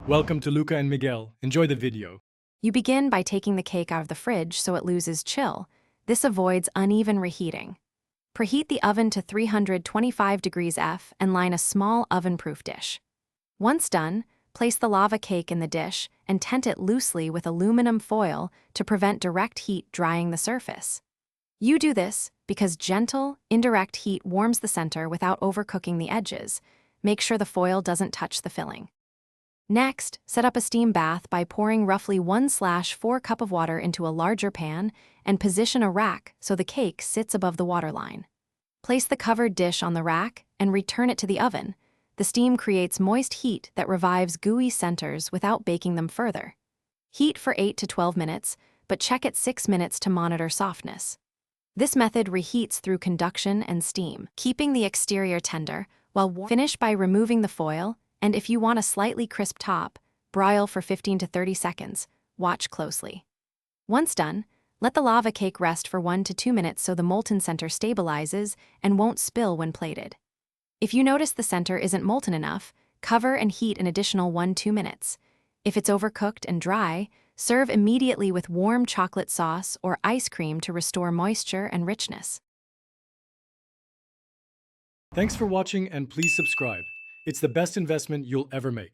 Welcome to Luca and Miguel. Enjoy the video. You begin by taking the cake out of the fridge so it loses chill. This avoids uneven reheating. Preheat the oven to 325 degrees F and line a small oven-proof dish. Once done, place the lava cake in the dish and tent it loosely with aluminum foil to prevent direct heat drying the surface. You do this because gentle, indirect heat warms the center without overcooking the edges. Make sure the foil doesn't touch the filling. Next, set up a steam bath by pouring roughly 1/4 cup of water into a larger pan and position a rack so the cake sits above the waterline. Place the covered dish on the rack and return it to the oven. The steam creates moist heat that revives gooey centers without baking them further. Heat for 8 to 12 minutes, but check at 6 minutes to monitor softness. This method reheats through conduction and steam, keeping the exterior tender while warm. Finish by removing the foil, and if you want a slightly crisp top, broil for 15 to 30 seconds. Watch closely. Once done, let the lava cake rest for 1 to 2 minutes so the molten center stabilizes and won't spill when plated. If you notice the center isn't molten enough, cover and heat an additional 1-2 minutes. If it's overcooked and dry, serve immediately with warm chocolate sauce or ice cream to restore moisture and richness. Thanks for watching and please subscribe. It's the best investment you'll ever make.